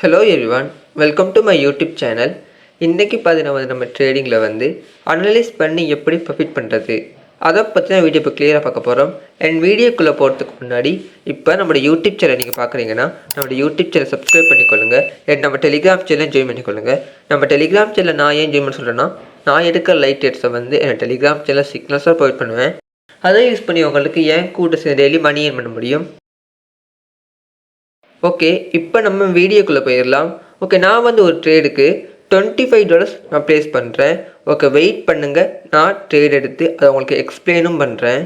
Hello everyone, welcome to my YouTube channel. இன்றைக்கி பார்த்தீங்கன்னா நம்ம ட்ரேடிங்கில் அனலைஸ் பண்ணி எப்படி ப்ராஃபிட் பண்ணுறது அதை பற்றி தான் வீடியோ இப்போ கிளியராக பார்க்க போகிறோம். அண்ட் வீடியோக்குள்ளே போகிறதுக்கு முன்னாடி இப்போ நம்மளோட யூடியூப் சேனல் நீங்கள் பார்க்குறீங்கன்னா நம்மளோட யூடியூப் சேனல் சப்ஸ்கிரைப் பண்ணிக்கொள்ளுங்கள். அண்ட் நம்ம டெலிகிராம் சேனல் ஜாயின் பண்ணிக்கொள்ளுங்கள். நம்ம டெலிகிராம் சேனல் நான் ஏன் ஜாயின் பண்ண சொல்கிறேன்னா, நான் எடுக்கிற லைட் ரேட்ஸை என் டெலிகிராம் சேனல் சிக்னல்ஸாக ப்ரொவைட் பண்ணுவேன். அதை யூஸ் பண்ணி உங்களுக்கு ஏன் கூட டெய்லி மணி ஏர்ன் பண்ண முடியும். ஓகே, இப்போ நம்ம வீடியோக்குள்ளே போயிடலாம். ஓகே, நான் ஒரு ட்ரேடுக்கு $25 நான் ப்ளேஸ் பண்ணுறேன். ஓகே, வெயிட் பண்ணுங்கள், நான் ட்ரேட் எடுத்து அதை உங்களுக்கு எக்ஸ்பிளைனும் பண்ணுறேன்.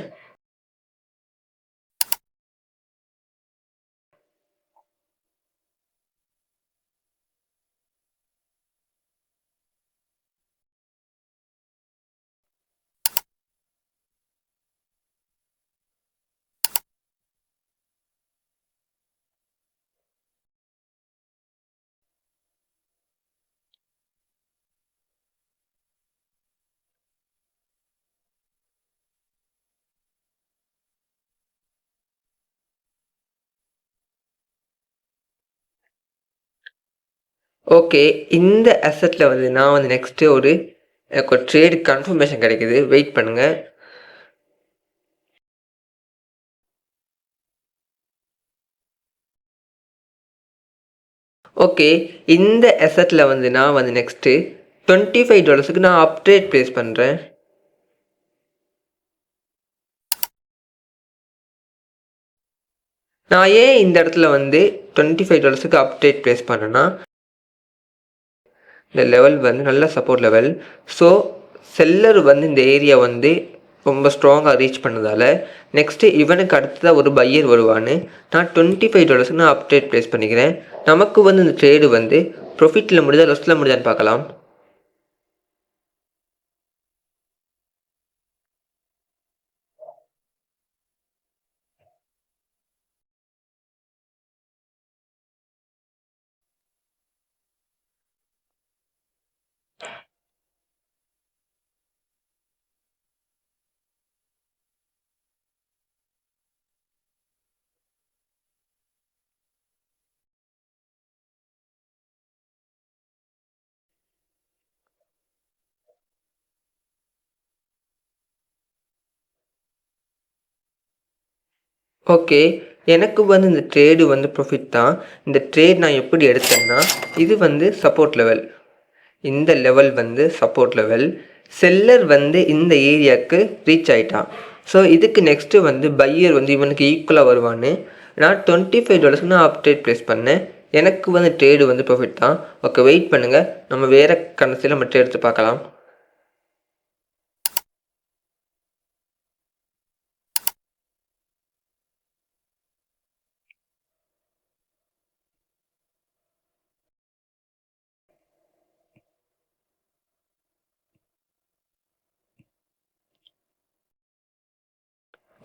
ஓகே, இந்த அசெட்டில் நான் நெக்ஸ்ட்டு எனக்கு ஒரு ட்ரேடு கன்ஃபர்மேஷன் கிடைக்குது. வெயிட் பண்ணுங்கள். ஓகே, இந்த அசெட்டில் நான் நெக்ஸ்ட்டு $25 நான் அப்ட்ரேட் ப்ளேஸ் பண்ணுறேன். நான் ஏன் இந்த இடத்துல $25 அப்டேட் ப்ளேஸ் பண்ணேன்னா, இந்த லெவல் நல்ல சப்போர்ட் லெவல். ஸோ செல்லர் இந்த ஏரியா ரொம்ப ஸ்ட்ராங்காக ரீச் பண்ணதால் நெக்ஸ்ட்டு இவனுக்கு அடுத்ததாக ஒரு பையர் வருவான்னு நான் $25 நான் அப்டேட் ப்ளேஸ் பண்ணிக்கிறேன். நமக்கு இந்த ட்ரேடு ப்ராஃபிட்டில் முடிஞ்சா லாஸில் முடிஞ்சான்னு பார்க்கலாம். ஓகே, எனக்கு இந்த ட்ரேடு ப்ராஃபிட் தான். இந்த ட்ரேட் நான் எப்படி எடுத்தேன்னா, இது சப்போர்ட் லெவல். இந்த லெவல் சப்போர்ட் லெவல். செல்லர் இந்த ஏரியாவுக்கு ரீச் ஆகிட்டான். ஸோ இதுக்கு நெக்ஸ்ட்டு பையர் இவனுக்கு ஈக்குவலாக வருவான்னு நான் $25 நான் அப்டேட் ப்ளேஸ் பண்ணேன். எனக்கு ட்ரேடு ப்ராஃபிட் தான். ஓகே, வெயிட் பண்ணுங்கள், நம்ம வேறு கரன்சியில் நம்ம ட்ரேட் எடுத்து பார்க்கலாம்.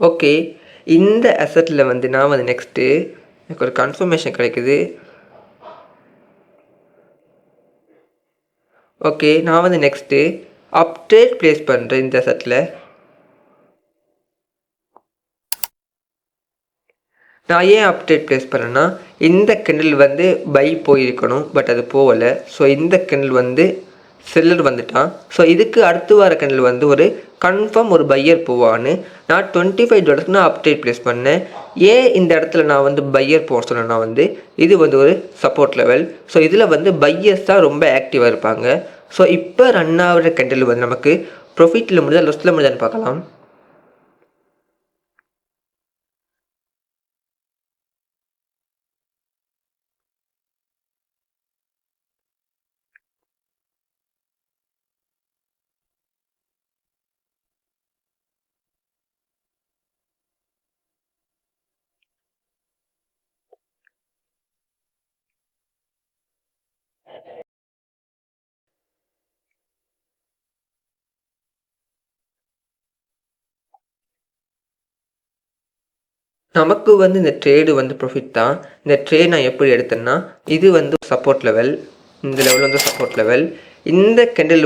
ஓகே, இந்த அசெட்டில் நான் நெக்ஸ்ட்டு எனக்கு ஒரு கன்ஃபர்மேஷன் கிடைக்குது. ஓகே, நான் நெக்ஸ்ட்டு அப்டேட் ப்ளேஸ் பண்ணுறேன். இந்த அசெட்டில் நான் ஏன் அப்டேட் ப்ளேஸ் பண்ணேன்னா, இந்த கெண்டில் பை போயிருக்கணும், பட் அது போகலை. ஸோ இந்த கெண்டில் செல்லர் வந்துட்டான். ஸோ இதுக்கு அடுத்து வர கெண்டில் ஒரு கன்ஃபார்ம் ஒரு பையர் போவான்னு நான் $25 நான் அப்டேட் ப்ளேஸ் பண்ணேன். ஏன் இந்த இடத்துல நான் பையர் போக சொன்னேன்னா, இது ஒரு சப்போர்ட் லெவல். ஸோ இதில் பையர்ஸ் தான் ரொம்ப ஆக்டிவாக இருப்பாங்க. ஸோ இப்போ ரன் ஆகிற கெண்டில் நமக்கு ப்ராஃபிட்டில் முடிஞ்சால் லாஸில் முடிஞ்சான்னு பார்க்கலாம். நமக்கு இந்த ட்ரேடு ப்ராஃபிட் தான். இந்த ட்ரேட் நான் எப்படி எடுத்தேன்னா, இது சப்போர்ட் லெவல். இந்த லெவல் சப்போர்ட் லெவல். இந்த கேண்டில்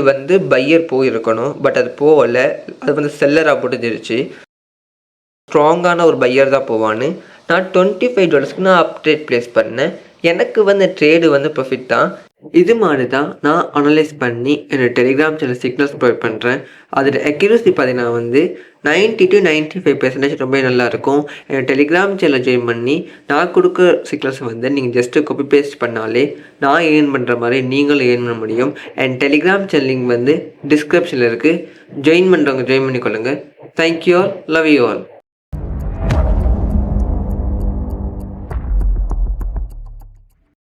பையர் போயிருக்கணும், பட் அது போகலை. அது செல்லராக போட்டுருச்சு. ஸ்ட்ராங்கான ஒரு பையர் தான் போவான்னு நான் $25 நான் அப்டேட் ப்ளேஸ் பண்ணேன். எனக்கு வந்து ட்ரேடு வந்து ப்ராஃபிட் தான். இது மாதிரி தான் நான் அனலைஸ் பண்ணி என்னோடய டெலிகிராம் சேனல் சிக்னல்ஸ் ப்ரொவைட் பண்ணுறேன். அதோட அக்யூரசி பார்த்தீங்கன்னா வந்து 90 to 95% ரொம்ப நல்லாயிருக்கும். என்னோட டெலிகிராம் சேனலை ஜாயின் பண்ணி நான் கொடுக்குற சிக்னல்ஸ் வந்து நீங்கள் ஜஸ்ட்டு காப்பி பேஸ்ட் பண்ணாலே நான் ஏர்ன் பண்ணுற மாதிரி நீங்களும் ஏர்ன் பண்ண முடியும். அண்ட் டெலிகிராம் சேனல் லிங்க் வந்து டிஸ்கிரிப்ஷனில் இருக்குது. ஜாயின் பண்ணுறவங்க ஜாயின் பண்ணிக்கொள்ளுங்கள். Thank you all, love you all.